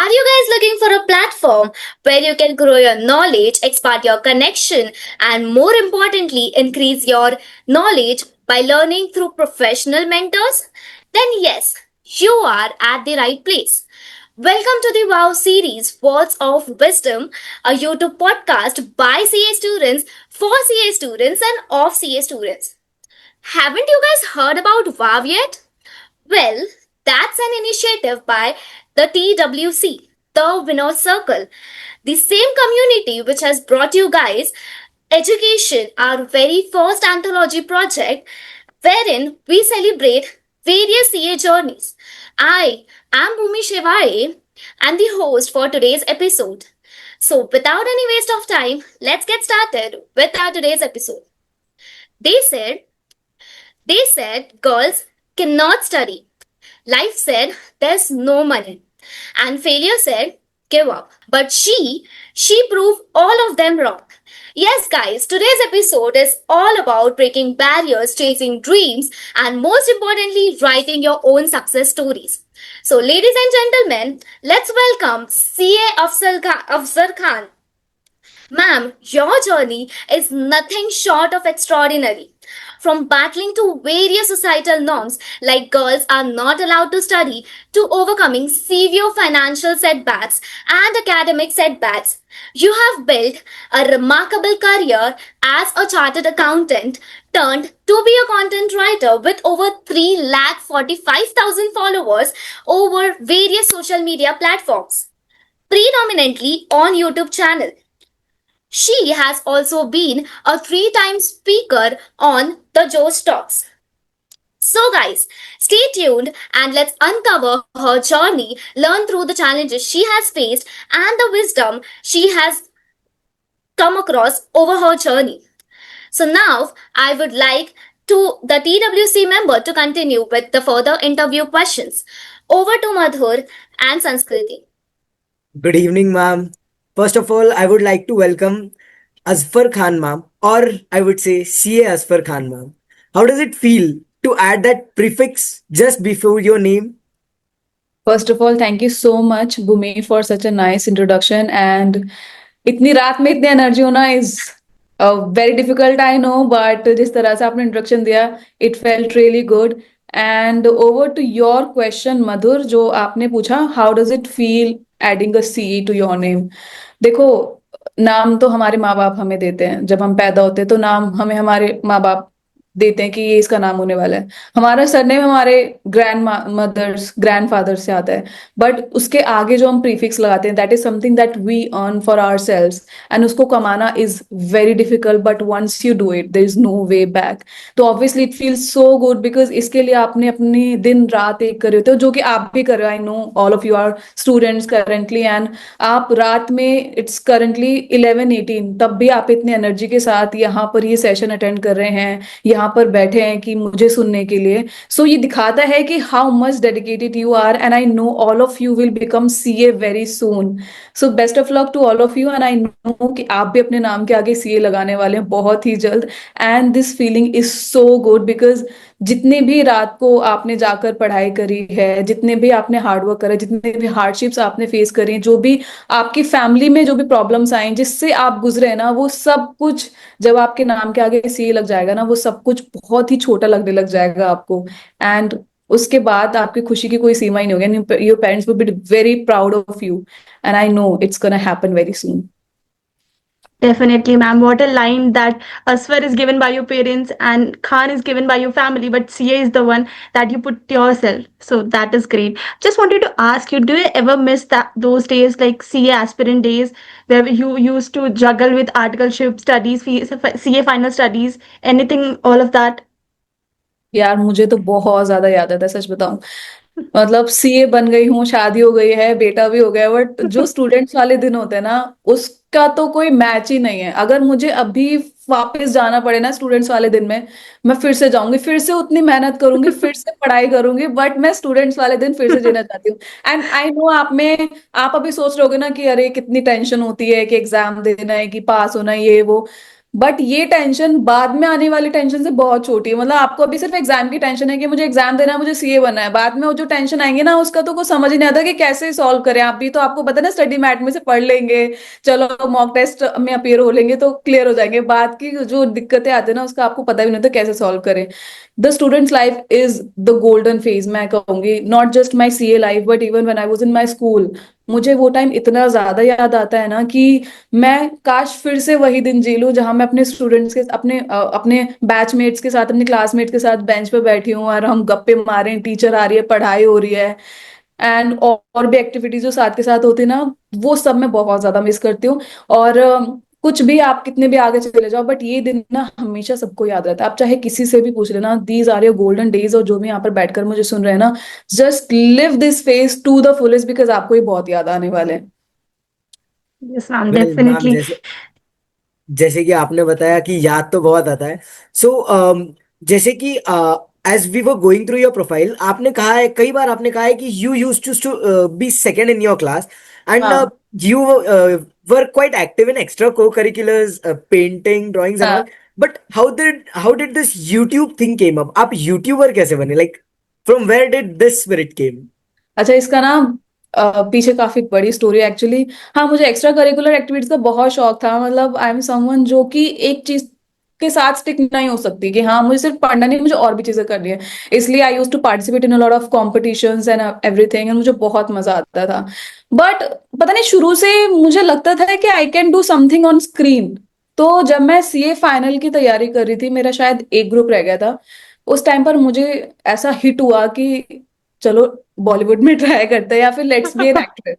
Are you guys looking for a platform where you can grow your knowledge, expand your connection, and more importantly, increase your knowledge by learning through professional mentors? Then, yes, you are at the right place. Welcome to the WOW series, Words of Wisdom, a YouTube podcast by CA students, for CA students, and of CA students. Haven't you guys heard about WOW yet? Well, that's an initiative by the TWC, the Winner Circle, the same community which has brought you guys Education, our very first anthology project, wherein we celebrate various CA journeys. I am Bhumi Shivare and the host for today's episode. So, without any waste of time, let's get started with our today's episode. They said, they said girls cannot study. Life said there's no money. And failure said give up. But she proved all of them wrong. Yes, guys, today's episode is all about breaking barriers, chasing dreams, and most importantly, writing your own success stories. So, ladies and gentlemen, let's welcome CA Afzal Khan. Ma'am, your journey is nothing short of extraordinary. From battling to various societal norms like girls are not allowed to study to overcoming severe financial setbacks and academic setbacks, you have built a remarkable career as a chartered accountant turned to be a content writer with over 3,45,000 followers over various social media platforms, predominantly on YouTube channel. She has also been a three-time speaker on the Joe Talks. So, guys, stay tuned and let's uncover her journey, learn through the challenges she has faced, and the wisdom she has come across over her journey. So, now I would like to the TWC member to continue with the further interview questions. Over to Madhur and Sanskriti. Good evening, ma'am. First of all, I would like to welcome Asfar Khan, ma'am, or I would say CA Asfar Khan, ma'am. How does it feel to add that prefix just before your name? First of all, thank you so much, Bhumi, for such a nice introduction. And इतनी रात में इतनी energy होना is very difficult, I know, but जिस तरह से आपने introduction दिया, it felt really good. And over to your question, Madhur, जो आपने पूछा, how does it feel adding a CE to your name? देखो, नाम तो हमारे माँ बाप हमें देते हैं जब हम पैदा होते हैं, तो नाम हमें हमारे माँ बाप देते हैं कि ये इसका नाम होने वाला है. हमारा सरनेम हमारे ग्रैंड मदर्स ग्रैंडफादर से आता है, बट उसके आगे जो हम प्रीफिक्स लगाते हैं, that is something that we earn for ourselves, and उसको कमाना is very difficult, but once you do it there is no way back. तो obviously it feels so good because इसके लिए आपने अपनी दिन रात एक कर रहे होते हो, जो कि आप भी कर रहे हो. I know all of you are students currently, and आप रात में इट्स करंटली 11:18, तब भी आप इतनी एनर्जी के साथ यहाँ पर ये सेशन अटेंड कर रहे हैं, यहाँ पर बैठे हैं कि मुझे सुनने के लिए. सो ये दिखाता है कि how much dedicated you are, and I know all of you will become CA very soon. So best of luck to all of you, and I know कि आप भी अपने नाम के आगे सीए लगाने वाले हैं बहुत ही जल्द. And this feeling is so good because जितने भी रात को आपने जाकर पढ़ाई करी है, जितने भी आपने हार्डवर्क करा, जितने भी हार्डशिप्स आपने फेस करी, जो भी आपकी फैमिली में जो भी प्रॉब्लम्स आई जिससे आप गुजरे ना, वो सब कुछ जब आपके नाम के आगे सी लग जाएगा ना, वो सब कुछ बहुत ही छोटा लगने लग जाएगा आपको. एंड उसके बाद आपकी खुशी की कोई सीमा ही नहीं होगी. Your parents will be very proud of you, and I no it's gonna happen very soon. Definitely, ma'am. What a line that Aswar is given by your parents and Khan is given by your family, but CA is the one that you put yourself. So that is great. Just wanted to ask you, do you ever miss those days, like CA aspirant days, where you used to juggle with articleship studies, CA final studies, anything, all of that? यार मुझे तो बहुत ज्यादा याद आता है, सच बताऊं. मतलब सीए बन गई हूँ, शादी हो गई है, बेटा भी हो गया, बट जो स्टूडेंट्स वाले दिन होते हैं ना, उसका तो कोई मैच ही नहीं है. अगर मुझे अभी वापस जाना पड़े ना स्टूडेंट्स वाले दिन में, मैं फिर से जाऊंगी, फिर से उतनी मेहनत करूंगी, फिर से पढ़ाई करूंगी, बट मैं स्टूडेंट्स वाले दिन फिर से जीना चाहती हूँ. एंड आई नो आप अभी सोच रहे होगे ना कि अरे कितनी टेंशन होती है कि एग्जाम देना है, कि पास होना है, ये वो. बट ये टेंशन बाद में आने वाली टेंशन से बहुत छोटी है। मतलब आपको अभी सिर्फ एग्जाम की टेंशन है कि मुझे एग्जाम देना है, मुझे सीए बनना है। बाद में वो जो टेंशन आएंगे ना, उसका तो कुछ समझ ही नहीं आता कि कैसे सॉल्व करें। आप भी तो, आपको पता है ना, स्टडी मैट में से पढ़ लेंगे, चलो मॉक टेस्ट में अपियर हो लेंगे तो क्लियर हो जाएंगे। बाद की जो दिक्कतें आती है ना, उसका आपको पता भी नहीं होता कैसे सॉल्व करें। The students life is the golden phase, मैं कहूंगी। Not just my CA life but even when I was in my school, मुझे वो टाइम इतना ज्यादा याद आता है ना कि मैं काश फिर से वही दिन जी लूं जहां मैं अपने स्टूडेंट्स के, अपने बैचमेट्स के साथ, अपने क्लासमेट्स के साथ बेंच पे बैठी हूँ और हम गप्पे मारे हैं, टीचर आ रही है, पढ़ाई हो रही है, एंड और भी एक्टिविटीज जो साथ के साथ होती है ना, वो सब मैं बहुत ज्यादा मिस करती हूँ। और कुछ भी, आप कितने भी आगे चले जाओ, बट ये दिन ना हमेशा सबको याद रहता है। आप चाहे किसी से भी पूछ लेना, these are your golden days. और जो भी यहाँ पर बैठकर मुझे सुन रहे हैं ना, just live this phase two the fullest, because आपको ये बहुत याद आने वाले हैं। Yes, ma'am, well ma'am, definitely. जैसे जैसे कि आपने बताया कि याद तो बहुत आता है। सो जैसे कि as we were going through your profile, आपने कहा है, कई बार आपने कहा है कि you used to be second in your class, and हाँ। You were quite active in extra co curriculars, painting, drawings and हाँ। All. But how did this YouTube thing came अप? आप यूट्यूबर कैसे बने? Like from where did this spirit came? अच्छा, इसका ना पीछे काफी बड़ी स्टोरी एक्चुअली। हाँ, मुझे एक्स्ट्रा करिकुलर एक्टिविटीज का बहुत शौक था। मतलब आई एम समवन जो कि एक चीज के साथ स्टिक नहीं हो सकती, कि हाँ मुझे सिर्फ पढ़ना नहीं, मुझे और भी चीजें करनी है। इसलिए I used to participate in a lot of competitions and everything, and मुझे बहुत मजा आता था। बट पता नहीं, शुरू से मुझे लगता था कि I can do something on screen. तो जब मैं सीए फाइनल की तैयारी कर रही थी, मेरा शायद एक ग्रुप रह गया था, उस टाइम पर मुझे ऐसा हिट हुआ कि चलो बॉलीवुड में ट्राई करते हैं, या फिर लेट्स बी एन एक्ट्रेस।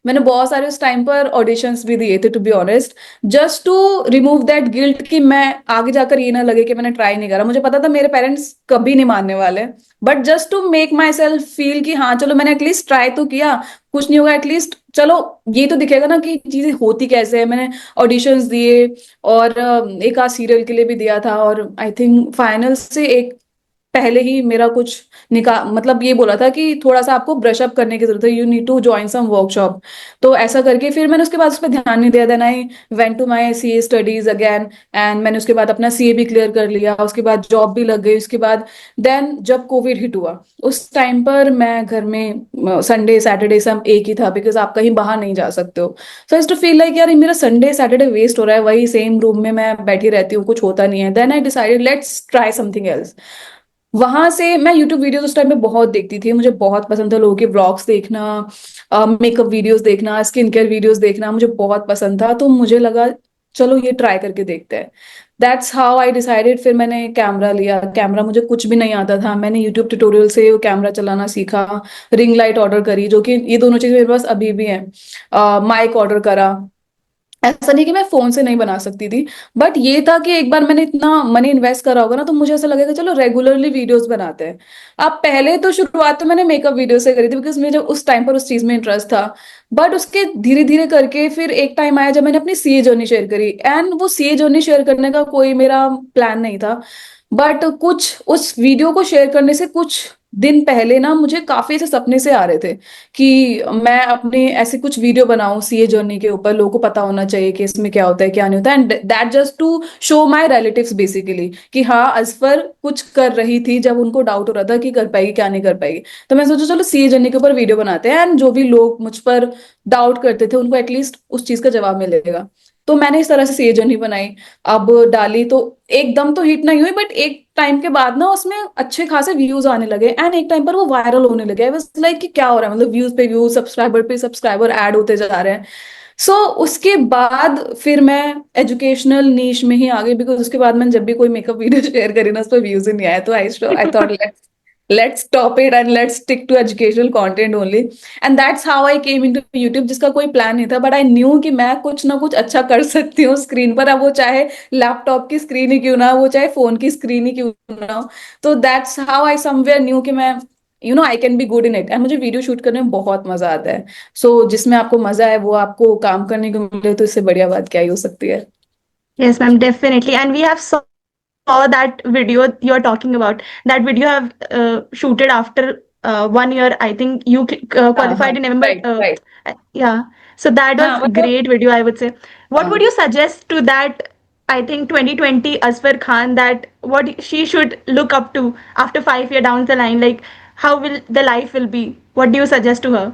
मैंने बहुत सारे उस टाइम पर ऑडिशंस भी दिए थे, to be honest, just to remove that guilt, कि मैं आगे जाकर ये ना लगे कि मैंने ट्राई नहीं करा। मुझे पता था मेरे पेरेंट्स कभी नहीं मानने वाले, but just to make myself feel कि हाँ चलो मैंने एटलीस्ट ट्राई तो किया, कुछ नहीं होगा, एटलीस्ट चलो ये तो दिखेगा ना कि चीजें होती कैसे है। मैंने ऑडिशंस दिए, और एक आध सीरियल के लिए भी दिया था, और आई थिंक फाइनल से एक पहले ही मेरा कुछ मतलब ये बोला था कि थोड़ा सा आपको ब्रश अप करने की जरूरत है, you need to join some workshop. तो ऐसा करके फिर मैंने उसके बाद उस पर ध्यान नहीं दिया। Then I went to my CA studies again, and मैंने उसके बाद अपना सीए भी क्लियर कर लिया, उसके बाद जॉब भी लग गई उसके बाद। देन जब कोविड हिट हुआ, उस टाइम पर मैं घर में, संडे सैटरडे सब एक ही था, बिकॉज आप कहीं बाहर नहीं जा सकते हो। सो आई टू फील लाइक यार, ये मेरा संडे सैटरडे वेस्ट हो रहा है, वही सेम रूम में मैं बैठी रहती हूँ, कुछ होता नहीं है। Then I decided let's try something else. वहां से मैं यूट्यूब वीडियोस उस टाइम पे बहुत देखती थी, मुझे बहुत पसंद था लोगों के व्लॉग्स देखना, मेकअप वीडियोस देखना, स्किन केयर वीडियोस देखना, मुझे बहुत पसंद था। तो मुझे लगा चलो ये ट्राई करके देखते हैं। That's how I decided. फिर मैंने कैमरा लिया। कैमरा मुझे कुछ भी नहीं आता था, मैंने यूट्यूब ट्यूटोरियल से वो कैमरा चलाना सीखा। रिंग लाइट ऑर्डर करी, जो कि ये दोनों चीजें मेरे पास अभी भी हैं। माइक ऑर्डर करा। ऐसा नहीं कि मैं फोन से नहीं बना सकती थी, बट ये था कि एक बार मैंने इतना मनी इन्वेस्ट करा होगा ना, तो मुझे ऐसा लगेगा चलो रेगुलरली वीडियोस बनाते हैं। अब पहले तो शुरुआत तो मैंने मेकअप वीडियो से करी थी, बिकॉज मुझे उस टाइम पर उस चीज में इंटरेस्ट था। बट उसके धीरे धीरे करके फिर एक टाइम आया जब मैंने अपनी सीए जर्नी शेयर करी, एंड वो सीए जर्नी शेयर करने का कोई मेरा प्लान नहीं था। बट कुछ उस वीडियो को शेयर करने से कुछ दिन पहले ना, मुझे काफी ऐसे सपने से आ रहे थे कि मैं अपने ऐसे कुछ वीडियो बनाऊं सीए जर्नी के ऊपर, लोगों को पता होना चाहिए कि इसमें क्या होता है क्या नहीं होता है, and that just to show my relatives basically, कि हाँ अजफर कुछ कर रही थी जब उनको डाउट हो रहा था कि कर पाएगी क्या नहीं कर पाएगी। तो मैं सोचा चलो सीए जर्नी के ऊपर वीडियो बनाते हैं, एंड जो भी लोग मुझ पर डाउट करते थे उनको एटलीस्ट उस चीज का जवाब मिलेगा। तो मैंने इस तरह से सीए जर्नी बनाई। अब डाली तो एकदम तो हिट नहीं हुई, बट एक टाइम के बाद ना उसमें अच्छे खासे व्यूज आने लगे, एंड एक टाइम पर वो वायरल होने लगे। आई वाज लाइक कि क्या हो रहा है, मतलब व्यूज पे व्यूज, सब्सक्राइबर पे सब्सक्राइबर ऐड होते जा रहे हैं। सो उसके बाद फिर मैं एजुकेशनल नीश में ही आ गई, बिकॉज उसके बाद मैंने जब भी कोई मेकअप वीडियो शेयर करी ना, उस पर व्यूज ही नहीं आया। तो I thought let's stop it and let's stick to educational content only, and that's how I came into YouTube, जिसका कोई प्लान नहीं था, बट आई न्यू कि मैं कुछ ना कुछ अच्छा कर सकती हूँ स्क्रीन पर। अब वो चाहे लैपटॉप की स्क्रीन ही क्यों ना हो, वो चाहे फोन की स्क्रीन ही क्यों ना हो। तो that's how I somewhere new कि मैं I can be good in it, and मुझे वीडियो शूट करने में बहुत मजा आता है। सो जिसमें आपको मजा है वो आपको काम करने को मिले, तो इससे बढ़िया बात क्या ही हो सकती है। Yes, ma'am, definitely. And we have saw that video you're talking about. That video have shooted after 1 year. I think you हाँ हाँ, qualified in November. Right right. Yeah. So that हाँ was मतलब great video, I would say. What would हाँ। you suggest to that I think 2020 Asfar Khan, that what she should look up to after 5 year down the line, like how will the life will be? What do you suggest to her?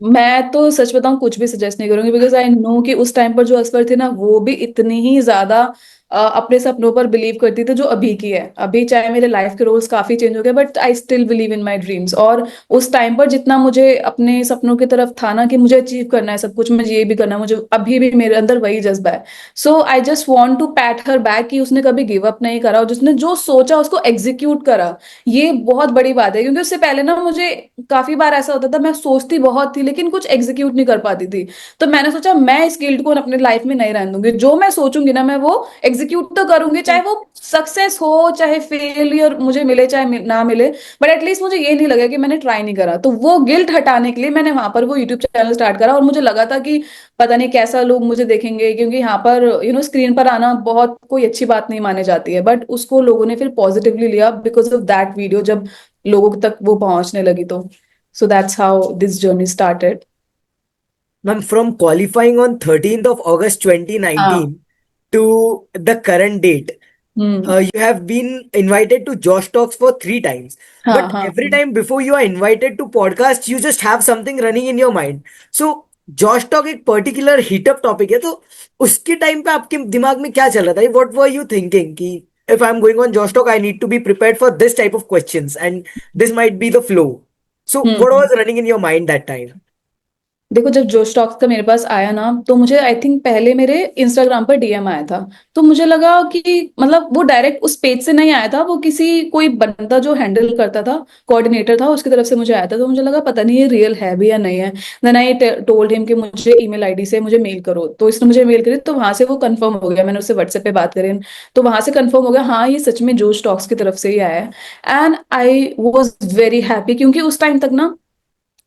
मैं तो सच बताऊं कुछ भी suggest नहीं करूंगी, because I know कि उस time पर जो असफर थे ना, वो भी इतनी ही ज्यादा अपने सपनों पर बिलीव करती थी जो अभी की है। अभी चाहे मेरे लाइफ के रोल्स काफी चेंज हो गए, but I still believe in my dreams. और उस टाइम पर जितना मुझे अपने सपनों की तरफ था ना, कि मुझे अचीव करना है सब कुछ, मुझे ये भी करना है, मुझे अभी भी मेरे अंदर वही जज्बा है। So I just want to pat her back कि उसने कभी गिव अप नहीं करा, और जिसने जो सोचा उसको एग्जीक्यूट करा। ये बहुत बड़ी बात है, क्योंकि उससे पहले ना मुझे काफी बार ऐसा होता था, मैं सोचती बहुत थी लेकिन कुछ एग्जीक्यूट नहीं कर पाती थी। तो मैंने सोचा मैं इस गिल्ट को अपने लाइफ में नहीं रहने दूंगी, जो मैं सोचूंगी ना मैं वो एग्जीक्यूट तो करूंगी, चाहे वो सक्सेस हो चाहे फेलियर मुझे मिले चाहे ना मिले, बट एटलीस्ट मुझे ये नहीं लगा कि मैंने ट्राई नहीं करा। तो वो गिल्ट हटाने के लिए मैंने वहां पर वो यूट्यूब चैनल स्टार्ट करा, और मुझे लगा था कि पता नहीं कैसा लोग मुझे देखेंगे, क्योंकि यहाँ पर स्क्रीन पर आना बहुत कोई अच्छी बात नहीं मानी जाती है, बट उसको लोगों ने फिर पॉजिटिवली लिया बिकॉज ऑफ दैट वीडियो, जब लोगों तक वो पहुंचने लगी। तो so that's how this journey started. Ma'am, from qualifying on 13th of August हाँ. 2019 to the current date, hmm. you have been invited to Josh Talks for 3 times. हाँ But हाँ. every time before you are invited to podcast, you just have something running in your mind. So Josh Talk एक particular heat up topic है, तो उसके time पे आपके दिमाग में क्या चल रहा था? What were you thinking कि if I'm going on Josh Talk, I need to be prepared for this type of questions and this might be the flow. So what hmm. was running in your mind that time? देखो, जब जो stocks का मेरे पास आया ना, तो मुझे I think पहले मेरे इंस्टाग्राम पर डीएम आया था। तो मुझे लगा कि मतलब वो डायरेक्ट उस पेज से नहीं आया था, वो किसी कोई बंदा जो हैंडल करता था, कोऑर्डिनेटर था, उसकी तरफ से मुझे आया था। तो मुझे लगा पता नहीं ये रियल है भी या नहीं है। देन आई टोल्ड हिम कि मुझे ईमेल आईडी से मुझे मेल करो। तो इसने मुझे मेल करी, तो वहां से वो कंफर्म हो गया। मैंने उससे व्हाट्सएप पे बात करी, तो वहां से कंफर्म हो गया हाँ ये सच में जो स्टॉक्स की तरफ से ही आया है। And I was very happy, क्योंकि उस टाइम तक ना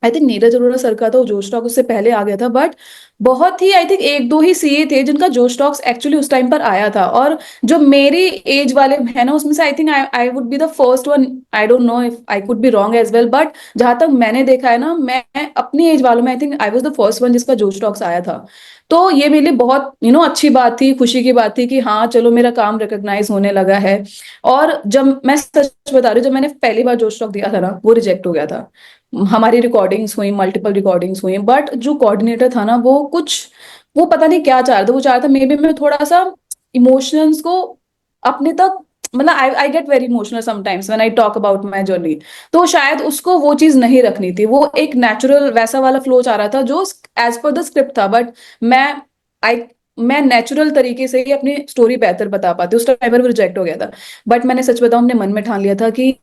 I think Neeraj Arora sir का तो जोश टॉक उससे पहले आ गया था, बट बहुत ही आई थिंक एक दो ही सीए थे जिनका जोश टॉक्स एक्चुअली उस टाइम पर आया था। और जो मेरी एज वाले है ना, उसमें से I think I would be the first one. I don't know if I could be wrong as well, but जहां तक मैंने देखा है ना, मैं अपनी एज वालों में आई think I was the first one जिसका जोश टॉक्स आया था। तो ये मेरे लिए बहुत अच्छी बात थी, खुशी की बात थी कि हाँ चलो मेरा काम रिकॉग्नाइज होने लगा है। और जब मैं सच बता रही हूँ, जब मैंने पहली बार जोश टॉक दिया था ना, वो रिजेक्ट हो गया था। हमारी रिकॉर्डिंग्स हुई, मल्टीपल रिकॉर्डिंग्स हुई, बट जो कोऑर्डिनेटर था ना, वो पता नहीं क्या चाह रहा था। वो चाह रहा था मे बी मैं थोड़ा सा इमोशंस को अपने तक, मतलब I get very emotional sometimes when I talk about my journey. तो शायद उसको वो चीज नहीं रखनी थी, वो एक नेचुरल वैसा वाला फ्लो चाह रहा था जो एज पर द स्क्रिप्ट था। बट मैं आई मैं नेचुरल तरीके से ही अपनी स्टोरी बेहतर बता पाती, उस टाइम पर वो रिजेक्ट हो गया था। बट मैंने सच बताऊं, अपने मन में ठान लिया था कि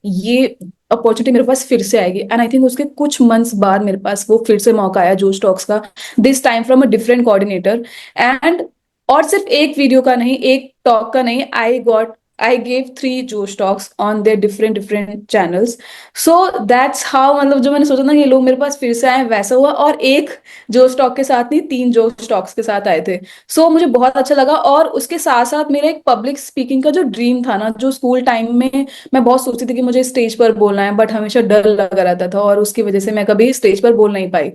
ये अपॉर्चुनिटी मेरे पास फिर से आएगी। एंड आई थिंक उसके कुछ मंथ्स बाद मेरे पास वो फिर से मौका आया जोश टॉक्स का, this time from a different coordinator. And और सिर्फ एक वीडियो का नहीं, एक टॉक का नहीं, आई गेव 3 जोश talks on their different different channels. So that's how, मतलब जो मैंने सोचा ना ये लोग मेरे पास फिर से आए, वैसा हुआ। और एक जोश टॉक के साथ नहीं, 3 जोश टॉक्स के साथ आए थे। सो मुझे बहुत अच्छा लगा। और उसके साथ साथ मेरा एक पब्लिक स्पीकिंग का जो ड्रीम था ना, जो स्कूल टाइम में मैं बहुत सोचती थी कि मुझे स्टेज पर बोलना है, बट हमेशा डर लगा रहता था और उसकी वजह से मैं कभी स्टेज पर बोल नहीं पाई।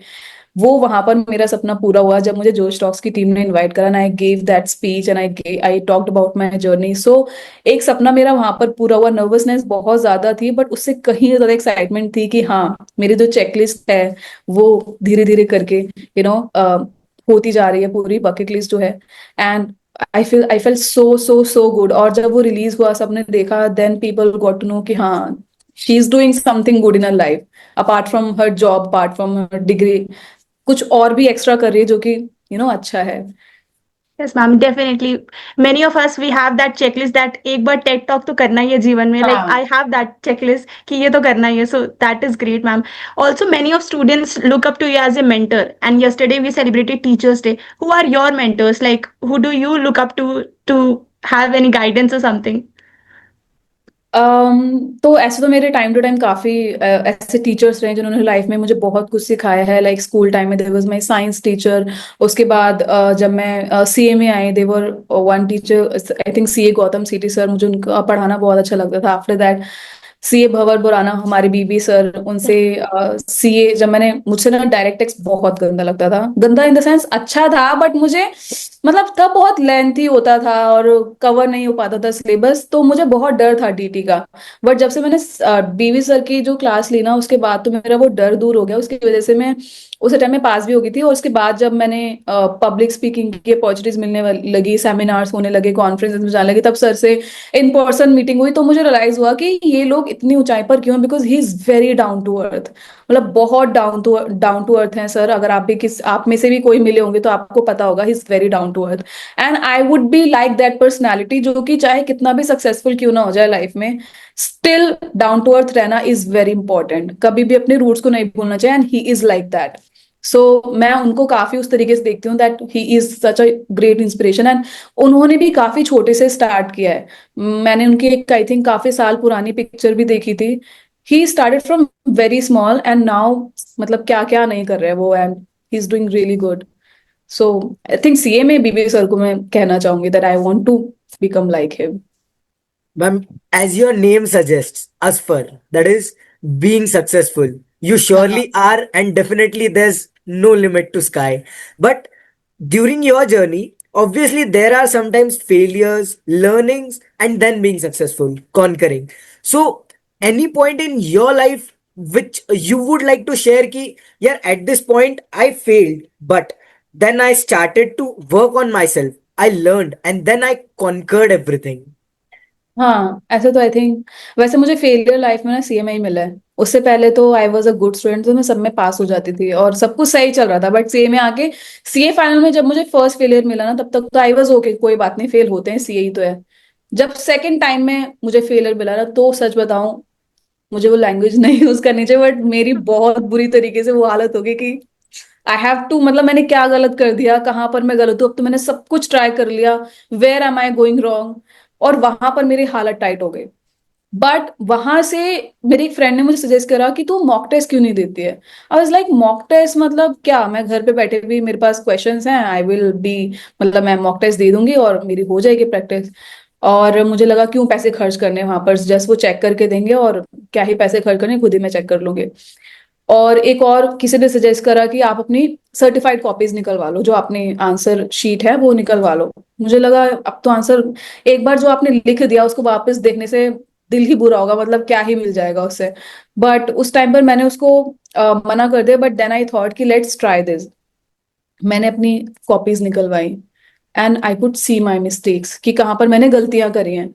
वो वहां पर मेरा सपना पूरा हुआ जब मुझे जोश टॉक्स की टीम ने इनवाइट करा, and I gave that speech and I talked about my journey. So एक सपना मेरा वहां पर पूरा हुआ। नर्वसनेस बहुत ज्यादा थी, बट उससे कहीं ज्यादा एक्साइटमेंट थी कि हाँ मेरी जो चेकलिस्ट है वो धीरे धीरे करके होती जा रही है, पूरी बकेट लिस्ट जो है। And I felt so good. और जब वो रिलीज हुआ, सबने देखा, then people got to know कि हाँ she is doing something good in her life, apart from her job, apart from her degree, कुछ और भी एक्स्ट्रा कर रही है जो कि अच्छा है। Yes, ma'am, definitely. Many of us we have that checklist that एक बार TED talk तो करना ही है जीवन में. Like हाँ. I have that checklist कि ये तो करना ही है. So that is great, ma'am. Also, many of students look up to you as a mentor. And yesterday we celebrated Teachers' Day. Who are your mentors? Like who do you look up to have any guidance or something? तो ऐसे तो मेरे time to time काफी ऐसे teachers रहे जिन्होंने life में मुझे बहुत कुछ सिखाया है। लाइक स्कूल टाइम में there was my science teacher. उसके बाद जब मैं सीए में आई, there were one teacher, I think CA Gautam CT sir, मुझे उनका पढ़ाना बहुत अच्छा लगता था। After that CA Bhanwar Burana, हमारे बीबी सर, उनसे सीए जब मैंने, मुझसे ना डायरेक्ट टेक्स्ट बहुत गंदा लगता था। गंदा इन द सेंस अच्छा था, बट मुझे मतलब तब बहुत लेंथी होता था और कवर नहीं हो पाता था सिलेबस, तो मुझे बहुत डर था डीटी का। बट जब से मैंने बीवी सर की जो क्लास ली ना, उसके बाद तो मेरा वो डर दूर हो गया। उसकी वजह से मैं उस टाइम में पास भी हो गई थी। और उसके बाद जब मैंने पब्लिक स्पीकिंग की अपॉर्चुनिटीज मिलने लगी, सेमिनार्स होने लगे, कॉन्फ्रेंसेस में जाने लगे, तब सर से इन पर्सन मीटिंग हुई, तो मुझे रियलाइज हुआ कि ये लोग इतनी ऊंचाई पर क्यों, because he is very down to earth. मतलब बहुत डाउन टू अर्थ हैं सर। अगर आप भी आप में से भी कोई मिले होंगे तो आपको पता होगा, he is very down to earth. And I would be like that personality, जो कि चाहे कितना भी सक्सेसफुल क्यों ना हो जाए लाइफ में, स्टिल डाउन टू अर्थ रहना इज वेरी इंपॉर्टेंट। कभी भी अपने रूट्स को नहीं भूलना चाहिए, and he is like that. So मैं उनको काफी उस तरीके से देखती हूँ, that he is such a great inspiration. And उन्होंने भी काफी छोटे से स्टार्ट किया है। मैंने उनकी एक आई थिंक काफी साल पुरानी पिक्चर भी देखी थी। He started from very small and now मतलब क्या क्या नहीं कर रहे हैं वो, and he is doing really good. So I think CA में बीबी सर को मैं कहना चाहूंगी that I want to become like him. Ma'am, as your name suggests, Asfar, that is being successful. You हाँ surely are, and definitely there's no limit to sky. But during your journey, obviously there are sometimes failures, learnings, and then being successful, conquering. So, any point in your life which you would like to share ki, yeah, at this point I failed, but then I started to work on myself. I learned, and then I conquered everything. हाँ, ऐसे तो I think वैसे मुझे failure life में ना CMA ही मिला है। उससे पहले तो I was a good student, तो मैं सब में पास हो जाती थी और सब कुछ सही चल रहा था। बट सीए में आके, सीए फाइनल में जब मुझे फर्स्ट फेलियर मिला ना, तब तक तो आई वाज ओके, कोई बात नहीं, फेल होते हैं, सीए ही तो है। जब सेकंड टाइम में मुझे फेलियर मिला ना, तो सच बताऊं, मुझे वो लैंग्वेज नहीं यूज करनी चाहिए, बट मेरी बहुत बुरी तरीके से वो हालत हो गई कि आई हैव टू, मतलब मैंने क्या गलत कर दिया, कहाँ पर मैं गलत हूँ। अब तो मैंने सब कुछ ट्राई कर लिया, where am I going wrong, और वहां पर मेरी हालत टाइट हो गई। बट वहां से मेरी एक फ्रेंड ने मुझे सजेस्ट करा कि तू मॉक टेस्ट क्यों नहीं देती है। I was like mock test मतलब क्या, मैं घर पे बैठे भी मेरे पास क्वेश्चंस हैं, आई विल बी, मतलब मैं मॉक टेस्ट दे दूंगी और मेरी हो जाएगी प्रैक्टिस। और मुझे लगा क्यों पैसे खर्च करने वहां पर, जस्ट वो चेक करके देंगे और क्या ही पैसे खर्च करने, खुद ही मैं चेक कर लूंगी। और एक और किसी ने सजेस्ट करा कि आप अपनी सर्टिफाइड कॉपीज निकलवा लो, जो आपने आंसर शीट है वो निकलवा लो। मुझे लगा अब तो आंसर एक बार जो आपने लिख दिया उसको वापस देखने से दिल ही बुरा होगा, मतलब क्या ही मिल जाएगा उससे। बट उस टाइम पर मैंने उसको मना कर दिया। बट देन आई थॉट कि लेट्स ट्राई दिस। मैंने अपनी कॉपीज निकलवाई, and I could see my mistakes कि कहाँ पर मैंने गलतियां करी हैं।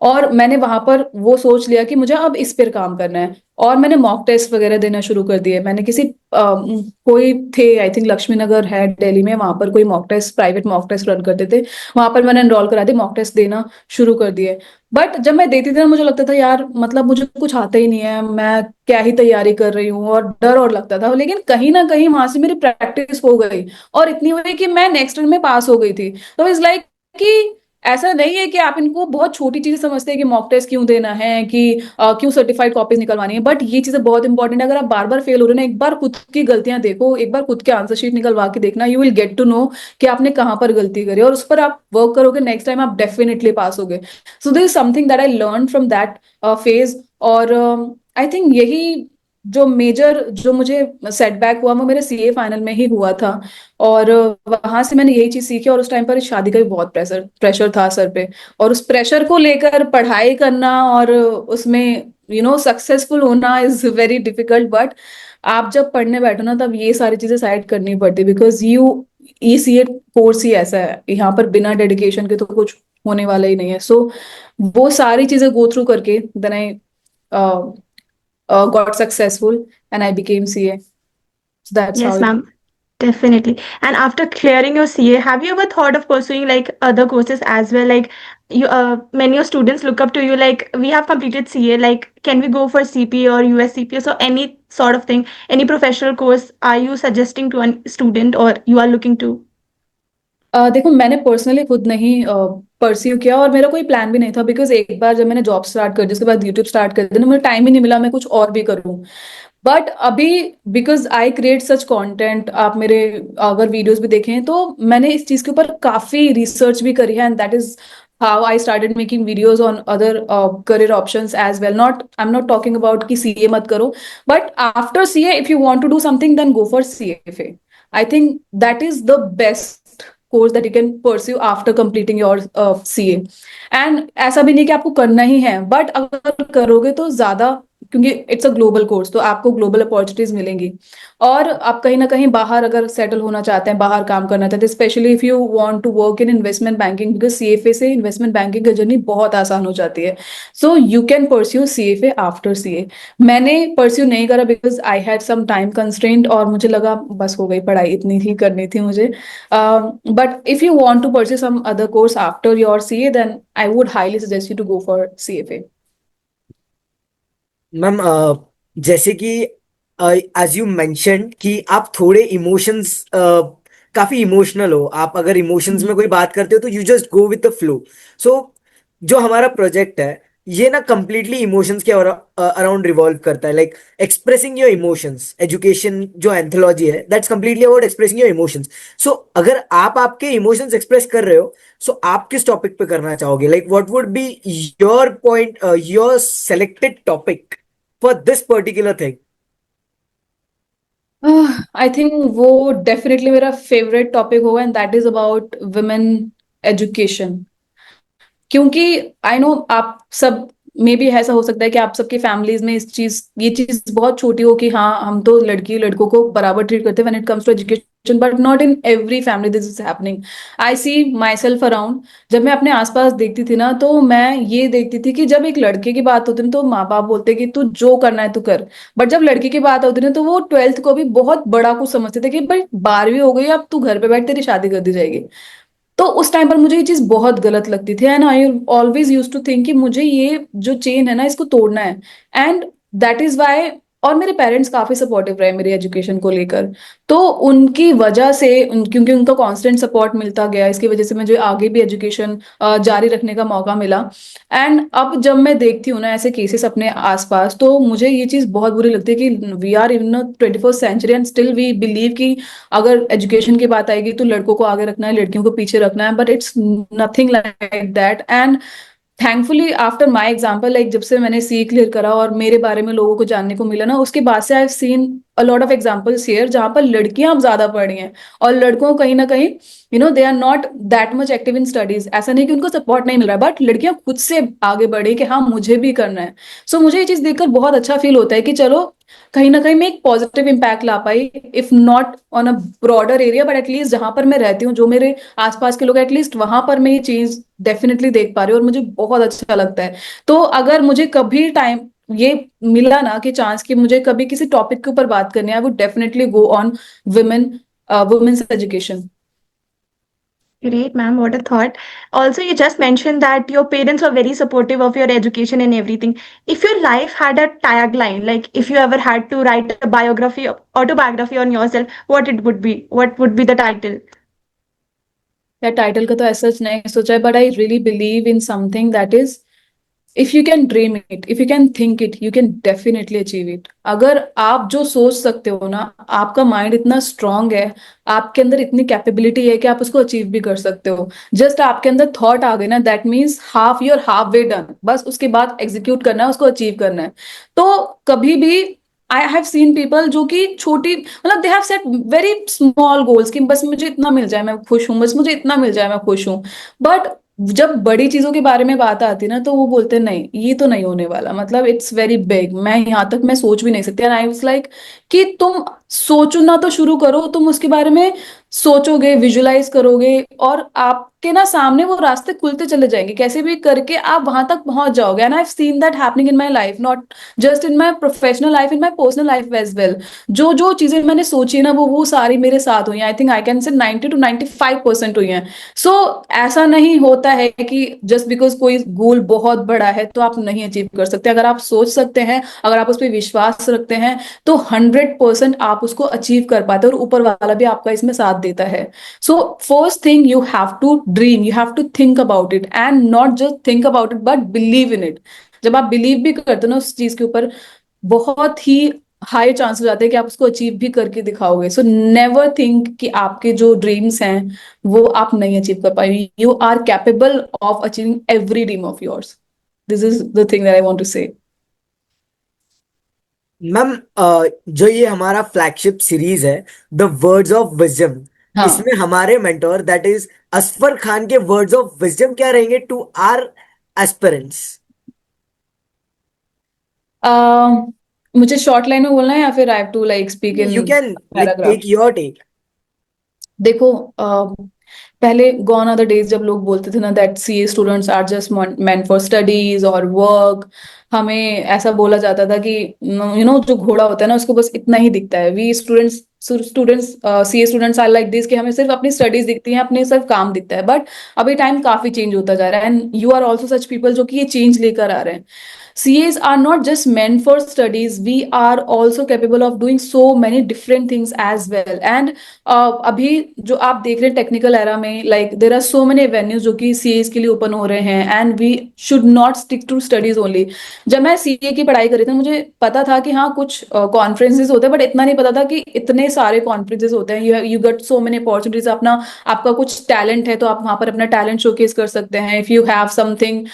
और मैंने वहां पर वो सोच लिया कि मुझे अब इस पर काम करना है। और मैंने मॉक टेस्ट वगैरह देना शुरू कर दिए। मैंने किसी कोई थे, आई थिंक लक्ष्मी नगर है दिल्ली में, वहां पर कोई mock test, private mock test run करते थे। वहां पर मैंने एनरोल करा दिया, मॉक टेस्ट देना शुरू कर दिए। बट जब मैं देती थी ना, मुझे लगता था यार मतलब मुझे कुछ आता ही नहीं है, मैं क्या ही तैयारी कर रही हूँ, और डर और लगता था। लेकिन कहीं ना कहीं वहां से मेरी प्रैक्टिस हो गई, और इतनी हुई कि मैं नेक्स्ट रन में पास हो गई थी। तो इज लाइक कि ऐसा नहीं है कि आप इनको बहुत छोटी चीजें समझते हैं कि मॉक टेस्ट क्यों देना है, कि क्यों सर्टिफाइड कॉपीज निकलवानी है। बट ये चीजें बहुत इंपॉर्टेंट है। अगर आप बार बार फेल हो रहे हैं ना, एक बार खुद की गलतियां देखो, एक बार खुद के आंसर शीट निकलवा के देखना, you will get to know कि आपने कहाँ पर गलती करी, और उस पर आप वर्क करोगे, नेक्स्ट टाइम आप डेफिनेटली पास होगे। So this is something that I learn from that phase. और आई थिंक यही जो मेजर जो मुझे सेटबैक हुआ वो मेरे सीए फाइनल में ही हुआ था। और वहां से मैंने यही चीज सीखी। और उस टाइम पर शादी का भी बहुत प्रेशर प्रेशर था सर पे, और उस प्रेशर को लेकर पढ़ाई करना और उसमें सक्सेसफुल होना इज वेरी डिफिकल्ट। बट आप जब पढ़ने बैठो ना, तब ये सारी चीजें साइड करनी पड़ती, बिकॉज सीए कोर्स ही ऐसा है, यहाँ पर बिना डेडिकेशन के तो कुछ होने वाला ही नहीं है। सो वो सारी चीजें गो थ्रू करके then I got successful and I became CA. So that's how Yes, it. ma'am. Definitely. And after clearing your CA, have you ever thought of pursuing like other courses as well? Like many of students look up to you. Like we have completed CA. Like can we go for CPA or USCPA? So any sort of thing, any professional course, are you suggesting to a student or you are looking to? देखो, मैंने personally खुद नहीं pursue किया, और मेरा कोई plan भी नहीं था, बिकॉज एक बार जब मैंने जॉब स्टार्ट कर दी, उसके बाद यूट्यूब स्टार्ट कर दिया, मुझे टाइम ही नहीं मिला मैं कुछ और भी करूं। बट अभी because I create such content, आप मेरे अगर वीडियोस भी देखें तो मैंने इस चीज के ऊपर काफी रिसर्च भी करी है, and that is how I started making videos on other career options as well. Not I am not talking about कि सीए मत करो, but after CA if you want to do something then go for CFA. I think that is the best course that you can pursue after completing your CA. And ऐसा भी नहीं कि आपको करना ही है, बट अगर करोगे तो ज्यादा, क्योंकि इट्स अ ग्लोबल कोर्स, तो आपको ग्लोबल अपॉर्चुनिटीज मिलेंगी। और आप कहीं ना कहीं बाहर अगर सेटल होना चाहते हैं, बाहर काम करना चाहते हैं, specially if you want to work in investment banking, because CFA से इन्वेस्टमेंट बैंकिंग की जर्नी बहुत आसान हो जाती है। So you can pursue CFA after CA. मैंने परस्यू नहीं करा because I had some time constraint, और मुझे लगा बस हो गई पढ़ाई, इतनी ही करनी थी मुझे। But if you want to pursue some other course after your CA, then I would highly suggest you to go for CFA. Ma'am जैसे कि एज यू मेंशन कि आप थोड़े इमोशंस काफी इमोशनल हो, आप अगर इमोशंस में कोई बात करते हो तो you just go with the flow. So जो हमारा प्रोजेक्ट है ये ना कंप्लीटली इमोशंस के अराउंड रिवॉल्व करता है, like expressing your emotions. Education जो एंथोलॉजी है that's completely about expressing your emotions. So अगर आप आपके इमोशंस एक्सप्रेस कर रहे हो, सो आप किस टॉपिक पे करना चाहोगे? Like what would be your point, your selected topic for this particular thing? I think वो डेफिनेटली मेरा फेवरेट टॉपिक होगा, and that is about women education. क्योंकि आई नो आप सब, मे बी ऐसा हो सकता है कि आप सबकी फैमिलीज में ये चीज बहुत छोटी हो कि हाँ हम तो लड़की लड़कों को बराबर ट्रीट करते हैं when it comes to education, but not in every family this is happening. I see myself around. जब मैं अपने आसपास देखती थी ना, तो मैं ये देखती थी कि जब एक लड़के की बात होती ना तो माँ बाप बोलते कि तू जो करना है तू कर, बट जब लड़की की बात होती ना तो वो 12th को भी बहुत बड़ा कुछ समझते थे कि भाई 12वीं हो गई, अब तू घर पे बैठ, तेरी शादी कर दी जाएगी। तो उस टाइम पर मुझे ये चीज बहुत गलत लगती थी, and I always use to think कि मुझे ये जो चेन है ना इसको तोड़ना है। एंड दैट इज वाई, और मेरे पेरेंट्स काफी सपोर्टिव रहे मेरी एजुकेशन को लेकर, तो उनकी वजह से क्योंकि उनका कांस्टेंट सपोर्ट मिलता गया, इसकी वजह से मुझे आगे भी एजुकेशन जारी रखने का मौका मिला। एंड अब जब मैं देखती हूँ ना ऐसे केसेस अपने आसपास, तो मुझे ये चीज बहुत बुरी लगती है कि we are in 21st century and still we believe कि अगर एजुकेशन की बात आएगी तो लड़कों को आगे रखना है, लड़कियों को पीछे रखना है, but it's nothing like that. And thankfully after my example, like जब से मैंने सी क्लियर करा और मेरे बारे में लोगों को जानने को मिला ना, उसके बाद से आई have seen a lot of examples here जहां पर लड़कियां अब ज्यादा पढ़ रही हैं, और लड़कों कहीं ना कहीं they are not that much active in studies. ऐसा नहीं कि उनको सपोर्ट नहीं मिल रहा, बट लड़कियां खुद से आगे बढ़ी कि हाँ मुझे भी करना है। सो मुझे ये चीज देखकर बहुत अच्छा फील होता है कि चलो कहीं ना कहीं मैं एक पॉजिटिव इम्पैक्ट ला पाई, if not on a broader area, but at least जहां पर मैं रहती हूँ, जो मेरे आसपास के लोग, एटलीस्ट वहां पर मैं ये चीज डेफिनेटली देख पा रही हूँ, और मुझे बहुत अच्छा लगता है। तो अगर मुझे कभी टाइम ये मिला ना कि चांस कि मुझे कभी किसी टॉपिक के ऊपर बात करनी है, I would definitely go on women women's education. Great, ma'am. What a thought. Also, you just mentioned that your parents were very supportive of your education and everything. If your life had a tagline, like if you ever had to write a biography, autobiography on yourself, what it would be? What would be the title? या title का तो ऐसा नहीं सोचा है, but I really believe in something that is, if you can dream it, if you can think it, you can definitely achieve it. अगर आप जो सोच सकते हो ना, आपका माइंड इतना स्ट्रांग है, आपके अंदर इतनी कैपेबिलिटी है कि आप उसको अचीव भी कर सकते हो। जस्ट आपके अंदर थॉट आ गए ना, that means half you're half way done. बस उसके बाद एग्जीक्यूट करना है, उसको अचीव करना है। तो कभी भी आई हैव सीन पीपल जो कि छोटी, मतलब they have set very small goals कि बस मुझे इतना मिल जाए मैं खुश हूं, बस मुझे इतना मिल जाए मैं खुश हूं। बट जब बड़ी चीजों के बारे में बात आती है ना, तो वो बोलते हैं नहीं ये तो नहीं होने वाला, मतलब इट्स वेरी बिग, मैं यहाँ तक मैं सोच भी नहीं सकती। एंड आई वाज लाइक कि तुम सोचना तो शुरू करो, तुम उसके बारे में सोचोगे, विजुलाइज करोगे, और आपके ना सामने वो रास्ते खुलते चले जाएंगे, कैसे भी करके आप वहां तक पहुंच जाओगे। And I have seen that happening in my life, not just in my professional life, in my personal life as well. जो जो चीजें मैंने सोची ना, वो सारी मेरे साथ हुई हैं। आई think I can say 90 to 95% हुई हैं। सो ऐसा नहीं होता है कि जस्ट बिकॉज कोई गोल बहुत बड़ा है तो आप नहीं अचीव कर सकते। अगर आप सोच सकते हैं, अगर आप उस पर विश्वास रखते हैं, तो 100% आप उसको अचीव कर पाते हैं, और ऊपर वाला भी आपका इसमें साथ देता है। So first thing, you have to dream, you have to think about it, and not just think about it but believe in it. जब आप बिलीव भी करते हो ना उस चीज के ऊपर, बहुत ही हाई चांस हो जाते हैं कि आप उसको अचीव भी करके दिखाओगे। सो नेवर थिंक कि आपके जो ड्रीम्स हैं वो आप नहीं अचीव कर पाएंगे। You are capable of achieving every dream of yours. This is the thing that I want to say. Ma'am जो ये हमारा फ्लैगशिप सीरीज है द वर्ड्स ऑफ विजडम, हाँ इसमें हमारे mentor that is Asfar Khan के वर्ड्स ऑफ विजडम क्या रहेंगे टू आर एस्पिरेंट्स? मुझे शॉर्ट लाइन में बोलना है या फिर I have to like speak in you can like paragraph? Take your take. देखो पहले गॉन आर द डेज जब लोग बोलते थे ना that CA students are just meant for studies और वर्क। हमें ऐसा बोला जाता था कि जो घोड़ा होता है ना उसको बस इतना ही दिखता है। We students CA students are like this कि हमें सिर्फ अपनी स्टडीज दिखती हैं, अपने सिर्फ काम दिखता है। बट अभी टाइम काफी चेंज होता जा रहा है and you are also such people जो कि ये चेंज लेकर आ रहे हैं। CAs are not just meant for studies. We are also capable of doing so many different things as well. And अभी जो आप देख रहे हैं टेक्निकल एरा में like there are so many avenues जो कि CAs के लिए ओपन हो रहे हैं and we should not stick to studies only. जब मैं CA की पढ़ाई कर रही थी मुझे पता था कि हाँ कुछ कॉन्फ्रेंसेज होते हैं बट इतना नहीं पता था कि इतने सारे कॉन्फ्रेंसेज होते हैं। You get so many opportunities. आपका कुछ टैलेंट है तो आप वहां पर अपना टैलेंट शोकेस कर सकते हैं। If you have something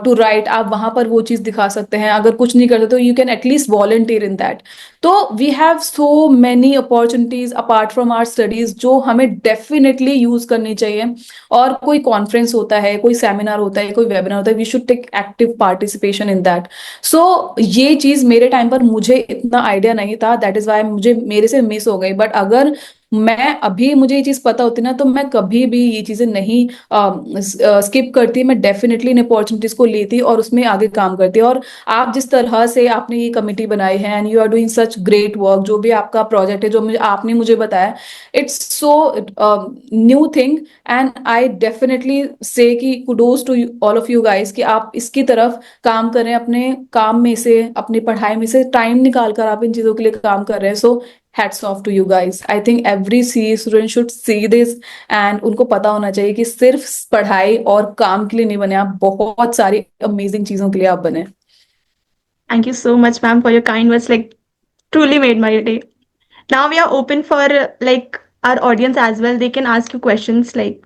to write आप वहां पर वो चीज दिखा सकते हैं। अगर कुछ नहीं करते तो you can at least volunteer in that. तो we have so many opportunities apart from our studies जो हमें डेफिनेटली यूज करनी चाहिए। और कोई कॉन्फ्रेंस होता है, कोई सेमिनार होता है, कोई वेबिनार होता है, we should take active participation in that. So ये चीज मेरे टाइम पर मुझे इतना आइडिया नहीं था, दैट इज वाई मुझे मेरे से मिस हो गई। बट अगर मैं अभी मुझे ये चीज पता होती ना तो मैं कभी भी ये चीजें नहीं स्किप करती। मैं डेफिनेटली इन अपॉर्चुनिटीज को लेती और उसमें आगे काम करती। और आप जिस तरह से आपने ये कमिटी बनाई है and you are doing such great work, जो भी आपका प्रोजेक्ट है जो मुझे आपने मुझे बताया, it's so new thing and I definitely say कि kudos to all of you guys कि आप इसकी तरफ काम करें। अपने काम में से, अपनी पढ़ाई में से टाइम निकाल कर आप इन चीजों के लिए काम कर रहे हैं। So hats off to you guys. I think every CA student should see this and उनको पता होना चाहिए कि सिर्फ पढ़ाई और काम के लिए नहीं बने आप, बहुत सारी अमेजिंग चीजों के लिए आप बने। Thank you so much, ma'am, for your kind words. Like, truly made my day. Now we are open for like our audience as well. They can ask you questions. Like,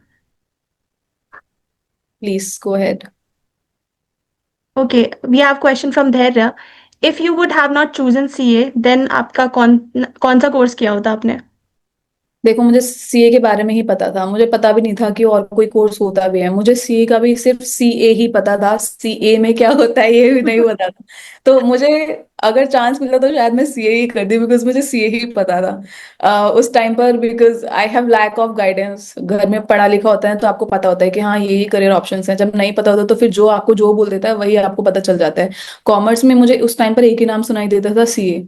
please go ahead. okay, we have question from Dhairya. If you would have not chosen CA, then आपका कौन सा course किया होता आपने? देखो मुझे CA के बारे में ही पता था, मुझे पता भी नहीं था कि और कोई कोर्स होता भी है। मुझे सीए का भी सिर्फ सीए ही पता था, सीए में क्या होता है ये भी नहीं पता था। तो मुझे अगर चांस मिला तो शायद मैं सीए ही कर दी बिकॉज मुझे सीए ही पता था उस टाइम पर। Because I have lack of guidance. घर में पढ़ा लिखा होता है तो आपको पता होता है कि हाँ ये करियर ऑप्शंस हैं। जब नहीं पता होता तो फिर जो आपको जो बोल देता है वही आपको पता चल जाता है। कॉमर्स में मुझे उस टाइम पर एक ही नाम सुनाई देता था, सीए।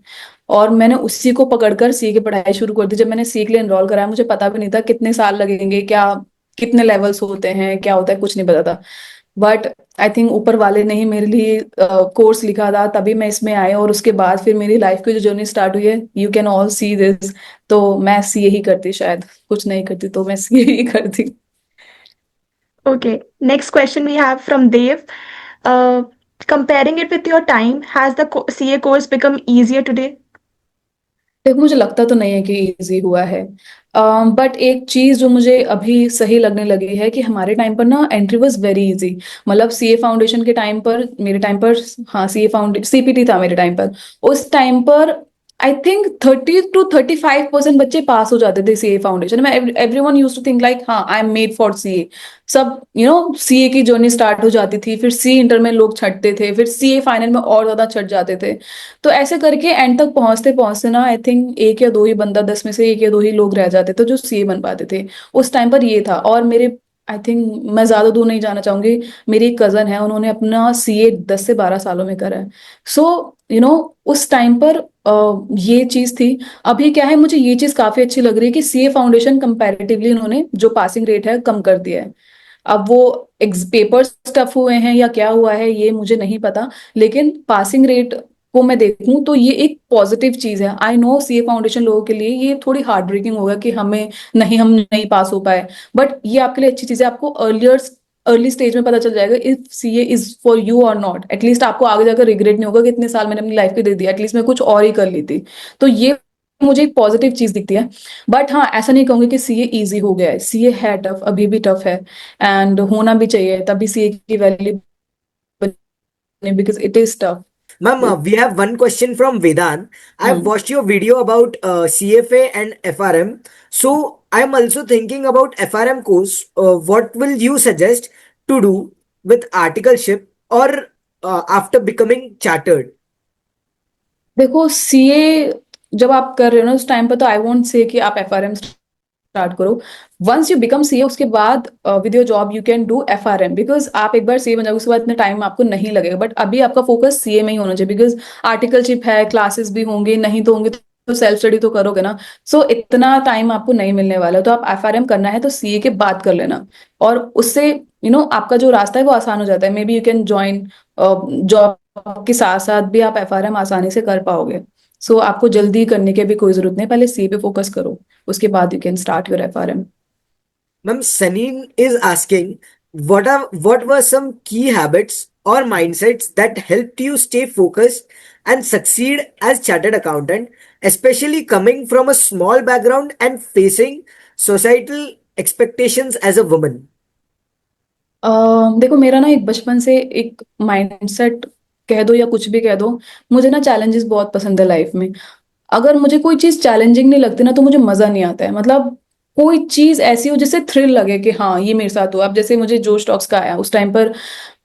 और मैंने उसी को पकड़कर सी की पढ़ाई शुरू कर दी। जब मैंने सी के लिए एनरोल कराया मुझे पता भी नहीं था कितने साल लगेंगे, क्या कितने लेवल्स होते हैं, क्या होता है, कुछ नहीं पता था। बट आई थिंक ऊपर वाले ने ही मेरे लिए कोर्स लिखा था तभी मैं इसमें आई। और उसके बाद फिर मेरी लाइफ की जो जर्नी स्टार्ट हुई है, you can all see this. तो मैं सी ही करती, शायद कुछ नहीं करती तो मैं सी ही करती। Okay, next question we have from Dev. Uh, Comparing it with your time, has the CA course become easier today? देखो मुझे लगता तो नहीं है कि इजी हुआ है। बट एक चीज जो मुझे अभी सही लगने लगी है कि हमारे टाइम पर ना एंट्री वाज वेरी इजी। मतलब सीए फाउंडेशन के टाइम पर, मेरे टाइम पर, हाँ सीए फाउंडेशन सीपीटी था मेरे टाइम पर। उस टाइम पर आई थिंक 30 to 35% बच्चे पास हो जाते थे सीए फाउंडेशन में। Everyone used to think like हाँ I am made for CA. सब सीए की जर्नी स्टार्ट हो जाती थी, फिर सी इंटर में लोग छटते थे, फिर सीए फाइनल में और ज्यादा छट जाते थे। तो ऐसे करके एंड तक पहुंचते पहुंचते ना आई थिंक एक या दो ही बंदा, 10 में से एक या दो ही लोग रह जाते थे जो सीए बन पाते थे। उस टाइम पर ये था। और मेरे आई थिंक मैं ज्यादा दूर नहीं जाना चाहूंगी, मेरी एक कजन है उन्होंने अपना सीए 10 से 12 सालों में करा है। सो उस टाइम पर ये चीज थी। अभी क्या है, मुझे ये चीज काफी अच्छी लग रही है कि सीए फाउंडेशन कंपैरेटिवली इन्होंने जो पासिंग रेट है कम कर दिया है। अब वो पेपर्स टफ हुए हैं या क्या हुआ है ये मुझे नहीं पता, लेकिन पासिंग रेट को मैं देखूं तो ये एक पॉजिटिव चीज है। आई नो सीए फाउंडेशन लोगों के लिए ये थोड़ी हार्ट ब्रेकिंग होगा कि हम नहीं पास हो पाए। बट ये आपके लिए अच्छी चीज है। आपको अर्ली स्टेज में पता चल जाएगा if CA is for you और नॉट। एटलीस्ट आपको आगे जाकर रिग्रेट नहीं होगा कि इतने साल मैंने अपनी लाइफ के दे दिया, एटलीस्ट मैं कुछ और ही कर ली थी। तो ये मुझे एक पॉजिटिव चीज दिखती है। बट हाँ ऐसा नहीं कहूंगी कि सीए इजी हो गया है, सीए है टफ, अभी भी टफ है एंड होना भी चाहिए, तभी सीए की value, because it is tough. Ma'am, we have one question from Vedan. I've Hmm. watched your video about CFA and FRM. So I'm also thinking about FRM course. What will you suggest to do with articleship or after becoming chartered? देखो, CA जब आप कर रहे हो ना उस time पर, तो आई वोंट से कि आप एफआरएम स्टार्ट करो. वंस यू बिकम सीए, उसके बाद with your job you can do FRM, because आप एक बार सीए बन जाओगे, उसके बाद इतना टाइम आपको नहीं लगेगा. बट अभी आपका फोकस सीए में ही होना चाहिए, बिकॉज आर्टिकलशिप है, क्लासेस भी होंगे, नहीं तो होंगे तो सेल्फ स्टडी तो करोगे ना. सो इतना टाइम आपको नहीं मिलने वाला है. तो आप एफआरएम करना है तो सीए के बाद कर लेना, और उससे आपका जो रास्ता है वो आसान हो जाता है. May be you can join job के साथ साथ भी आप एफआरएम आसानी से कर पाओगे. सो आपको जल्दी करने की भी कोई जरूरत नहीं, पहले सी पे फोकस करो, उसके बाद you can start your FRM. Ma'am, Sanin is asking, what were some key habits or mindsets that helped you stay focused and succeed as chartered accountant, especially coming from a small background and facing societal expectations as a woman? देखो, मेरा ना एक बचपन से एक mindset कह दो या कुछ भी कह दो, मुझे ना चैलेंजेस बहुत पसंद है लाइफ में. अगर मुझे कोई चीज चैलेंजिंग नहीं लगती ना, तो मुझे मजा नहीं आता है. मतलब कोई चीज ऐसी हो जिससे थ्रिल लगे कि हाँ ये मेरे साथ हुआ. अब जैसे मुझे जोश टॉक्स का आया उस टाइम पर,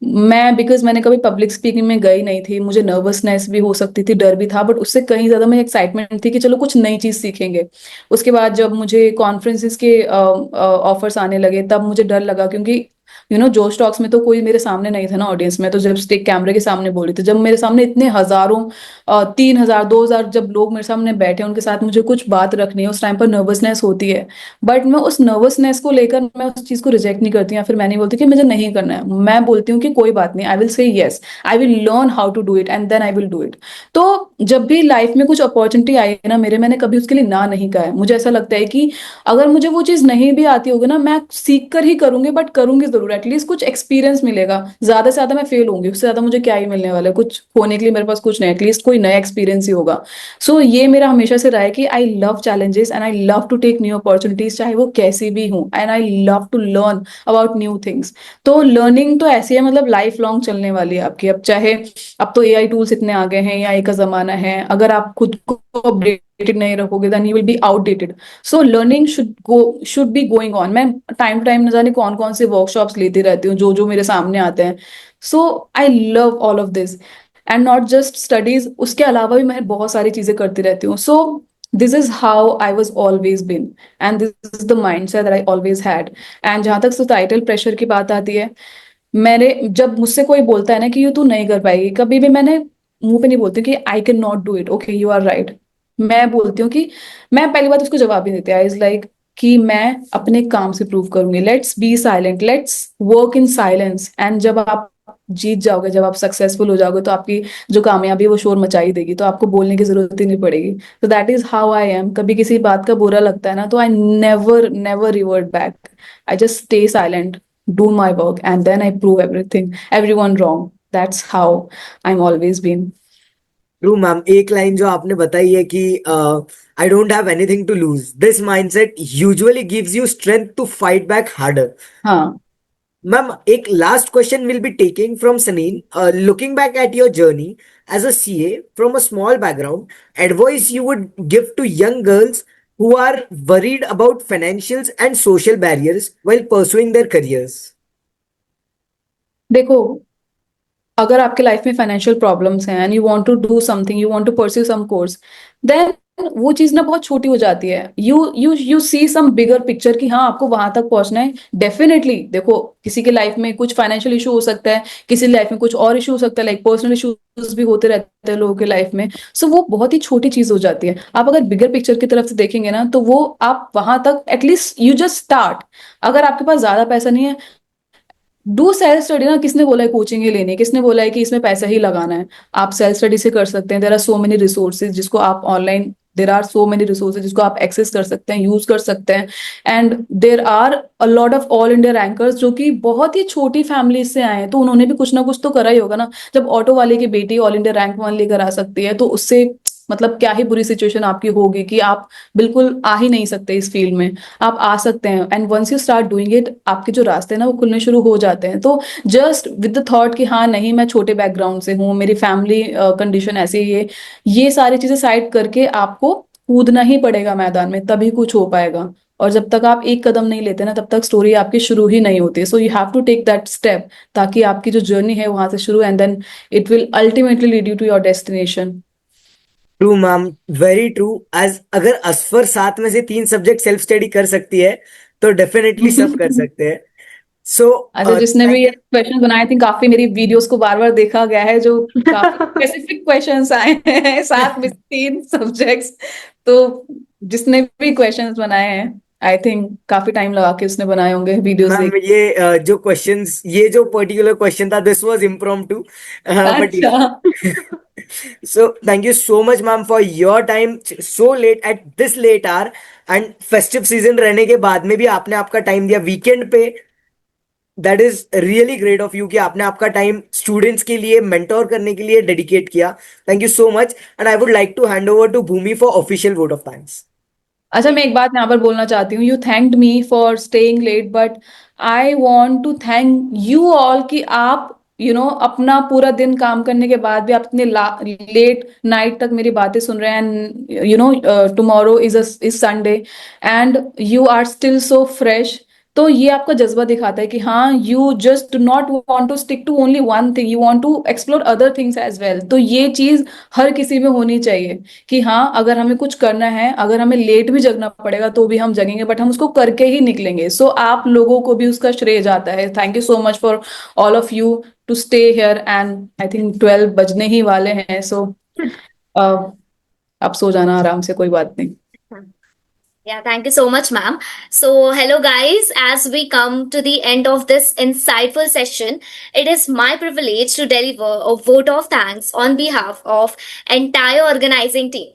मैं बिकॉज मैंने कभी पब्लिक स्पीकिंग में गई नहीं थी, मुझे नर्वसनेस भी हो सकती थी, डर भी था, बट उससे कहीं ज्यादा मुझे एक्साइटमेंट थी कि चलो कुछ नई चीज सीखेंगे. उसके बाद जब मुझे कॉन्फ्रेंसिस के ऑफर्स आने लगे, तब मुझे डर लगा, क्योंकि जोश टॉक्स में तो कोई मेरे सामने नहीं था ना ऑडियंस में, तो जब एक कैमरे के सामने बोली थी, जब मेरे सामने इतने हजारों 3,000 2,000 जब लोग मेरे सामने बैठे, उनके साथ मुझे कुछ बात रखनी है, उस टाइम पर नर्वसनेस होती है. बट मैं उस नर्वसनेस को लेकर मैं उस चीज को रिजेक्ट नहीं करती, या फिर मैं नहीं बोलती कि मुझे नहीं करना है. मैं बोलती हूँ कि कोई बात नहीं, I will say yes, I will learn how to do it and then I will do it. तो जब भी लाइफ में कुछ अपॉर्चुनिटी आई है ना मेरे, मैंने कभी उसके लिए ना नहीं कहा है. मुझे ऐसा लगता है कि अगर मुझे वो चीज नहीं भी आती होगी ना, मैं सीख कर ही करूंगी, बट करूंगी जरूर. एटलीस्ट कुछ एक्सपीरियंस मिलेगा. ज्यादा से ज्यादा मैं फेल होंगी, उससे ज्यादा मुझे क्या ही मिलने वाला है. कुछ होने के लिए मेरे पास कुछ नहीं, एटलीस्ट कोई नया एक्सपीरियंस ही होगा. सो ये मेरा हमेशा से रहा है कि I love challenges and I love to take new opportunities, चाहे वो कैसी भी हो, and I love to learn about new things. तो लर्निंग तो ऐसी है, मतलब लाइफ लॉन्ग चलने वाली है आपकी. अब चाहे, अब तो एआई टूल्स इतने आ गए हैं, एआई का जमाना है, अगर आप खुद को अपडेटेड नहीं रखोगे then you will be outdated. So learning should be going on. मैं टाइम टू टाइम न जाने कौन कौन से वर्कशॉप्स लेती रहती हूँ, जो जो मेरे सामने आते हैं. So I love all of this, and not just studies, उसके अलावा भी मैं बहुत सारी चीजें करती रहती हूँ. So this is how I was always been, and this is the mind set that I always had. And जहां तक सोसाइटल प्रेशर की बात आती है, मैंने, जब मुझसे कोई बोलता है ना कि ये तू नहीं कर पाएगी, कभी भी मैंने मुंह पे नहीं बोलती कि I can not do it, okay you are right. मैं बोलती हूँ कि, मैं पहली बात उसको जवाब ही देती, आई इज लाइक कि मैं अपने काम से प्रूव करूंगी. Let's be silent, let's work in silence. And जब आप जीत जाओगे, जब आप सक्सेसफुल हो जाओगे, तो आपकी जो कामयाबी है वो शोर मचाई देगी, तो आपको बोलने की जरूरत ही नहीं पड़ेगी. तो that is how I am. कभी किसी बात का बुरा लगता है ना, तो I never never revert back. I just stay silent, do my work, and then I prove everyone wrong. That's how I'm always been. True ma'am, एक लाइन जो आपने बताई है कि I don't have anything to lose, this mindset usually gives you strength to fight back harder. हाँ. Ma'am, एक last question will be taking from Saneen. Looking back at your journey as a CA from a small background, advice you would give to young girls who are worried about financials and social barriers while pursuing their careers. देखो, अगर आपके life में financial problems हैं and you want to do something, you want to pursue some course, then वो चीज ना बहुत छोटी हो जाती है. You see some bigger picture कि हाँ आपको वहां तक पहुंचना है. डेफिनेटली देखो, किसी के लाइफ में कुछ फाइनेंशियल इशू हो सकता है, किसी लाइफ में कुछ और इशू हो सकता है, लाइक पर्सनल इश्यूज भी होते रहते हैं लोगों के लाइफ में. सो वो बहुत ही छोटी चीज हो जाती है. आप अगर बिगर पिक्चर की तरफ से देखेंगे ना, तो वो आप वहां तक एटलीस्ट यू जस्ट स्टार्ट. अगर आपके पास ज्यादा पैसा नहीं है, डू सेल्फ स्टडी ना. किसने बोला है कोचिंग ही लेनी, किसने बोला है कि इसमें पैसा ही लगाना है. आप सेल्फ स्टडी से कर सकते हैं. There are so many resources जिसको आप online, there are so many resources जिसको आप एक्सेस कर सकते हैं, यूज कर सकते हैं. And there are a lot of all India rankers जो कि बहुत ही छोटी फैमिली से आए हैं, तो उन्होंने भी कुछ ना कुछ तो करा ही होगा ना. जब ऑटो वाले की बेटी ऑल इंडिया रैंक 1 लेकर आ सकती है, तो उससे मतलब क्या ही बुरी सिचुएशन आपकी होगी कि आप बिल्कुल आ ही नहीं सकते इस फील्ड में। आप आ सकते हैं, and once you start doing it, आपके जो रास्ते हैं ना वो खुलने शुरू हो जाते हैं। तो जस्ट विद द थॉट कि हाँ नहीं, मैं छोटे बैकग्राउंड से हूँ, मेरी फैमिली कंडीशन ऐसी है, ये सारी चीजें साइड करके आपको कूदना ही पड़ेगा मैदान में, तभी कुछ हो पाएगा। और जब तक आप एक कदम नहीं लेते ना, तब तक स्टोरी आपकी शुरू ही नहीं होती। So you have to take that step, ताकि आपकी जो जर्नी है वहां से शुरू, and then it will ultimately lead you to your destination. True ma'am, very true. As अगर असफर 7 में से 3 सब्जेक्ट सेल्फ स्टडी कर सकती है तो डेफिनेटली सब कर सकते हैं। सो अच्छा, जिसने भी ये क्वेश्चन बनाए थे, काफी मेरी वीडियोस को बार बार देखा गया है, जो काफी स्पेसिफिक क्वेश्चंस आए हैं, 7 में से 3 सब्जेक्ट्स। तो जिसने भी क्वेश्चंस बनाए हैं, आई थिंक काफी टाइम लगा के उसने बनाए होंगे वीडियोस मैम, देख। ये जो क्वेश्चंस, ये जो पर्टिकुलर क्वेश्चन था, दिस वाज इम्प्रॉम्प्टू, बट अच्छा, so thank you so much ma'am for your time so late at this late hour, and festive season रहने के बाद में भी आपने आपका टाइम दिया वीकेंड पे। That is really great of you कि आपने आपका टाइम स्टूडेंट्स के लिए मेंटोर करने के लिए डेडिकेट किया। Thank you so much, and I would like to hand over to Bhumi for official vote of thanks. अच्छा, मैं एक बात यहाँ पर बोलना चाहती हूँ। You thanked me for staying late, but I want to thank you all कि आप अपना पूरा दिन काम करने के बाद भी आप इतने लेट नाइट तक मेरी बातें सुन रहे हैं। And tomorrow is Sunday, and you are still so fresh. तो ये आपका जज्बा दिखाता है कि हाँ, you just do not want to stick to only one thing, you want to explore other things as well. तो ये चीज हर किसी में होनी चाहिए कि हाँ, अगर हमें कुछ करना है, अगर हमें लेट भी जगना पड़ेगा तो भी हम जगेंगे, बट हम उसको करके ही निकलेंगे। सो आप लोगों को भी उसका श्रेय जाता है। Thank you so much for all of you to stay here, and I think 12 बजने ही वाले हैं। सो आप सो जाना आराम से, कोई बात नहीं। Yeah, thank you so much, ma'am. So, hello, guys. As we come to the end of this insightful session, it is my privilege to deliver a vote of thanks on behalf of entire organizing team.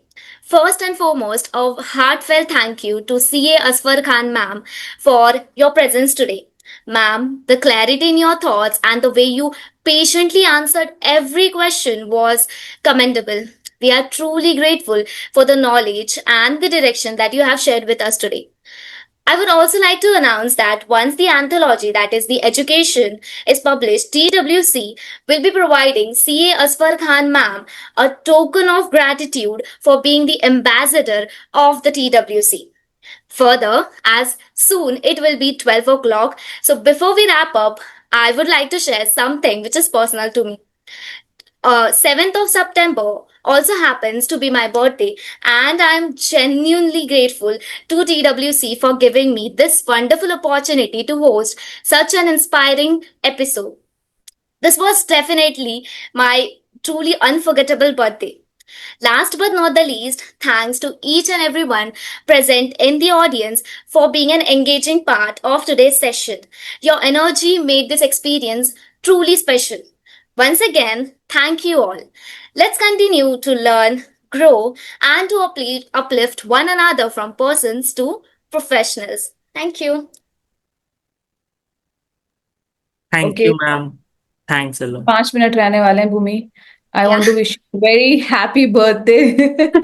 First and foremost, a heartfelt thank you to CA Asfar Khan, ma'am, for your presence today. Ma'am, the clarity in your thoughts and the way you patiently answered every question was commendable. We are truly grateful for the knowledge and the direction that you have shared with us today. I would also like to announce that once the anthology, that is the education, is published, TWC will be providing CA Asfar Khan ma'am a token of gratitude for being the ambassador of the TWC. Further, as soon it will be 12 o'clock, so before we wrap up, I would like to share something which is personal to me. 7th of September also happens to be my birthday, and I'm genuinely grateful to TWC for giving me this wonderful opportunity to host such an inspiring episode. This was definitely my truly unforgettable birthday. Last but not the least, thanks to each and everyone present in the audience for being an engaging part of today's session. Your energy made this experience truly special. Once again, thank you all. Let's continue to learn, grow, and to uplift one another from persons to professionals. Thank you. Thank okay, you, ma'am. Thanks a lot. 5 minute रहने वाले हैं Bhumi. I Yeah. Want to wish very happy birthday.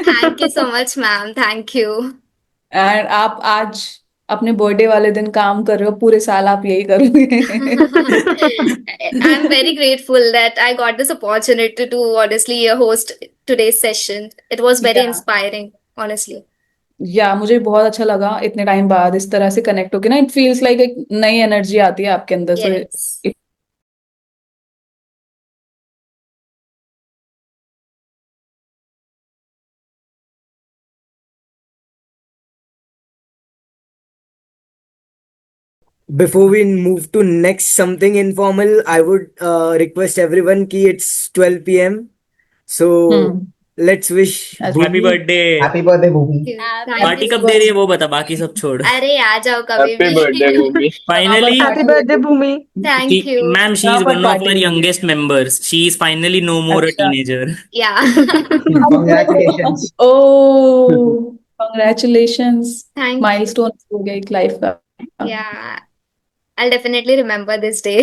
Thank you so much, ma'am. Thank you. And आप आज अपने birthday वाले दिन काम कर रहे हो, पूरे साल आप यही करोगे। I'm very grateful that I got this opportunity to honestly host today's session. It was very या inspiring, honestly. मुझे बहुत अच्छा लगा इतने टाइम बाद इस तरह से कनेक्ट होके ना। इट फील्स लाइक एक नई एनर्जी आती है आपके अंदर। सो Yes. Before we move to next something informal, I would request everyone ki it's 12 p.m. So let's wish That's Happy Bhumi birthday. Happy birthday Bhumi. Thank party you कब so दे रही much. है वो बता, बाकी सब छोड़। अरे आ जाओ कभी हैप्पी भी. Birthday Bhumi. Finally, Happy birthday, Bhumi. Thank you. ma'am, she यहाँ is पर one of पार्टी our होगी। youngest members. She is finally no more a अच्छा। teenager. Yeah. Congratulations. Oh, congratulations. Thank you. Milestone हो गया एक life का। Yeah. I'll definitely remember this day.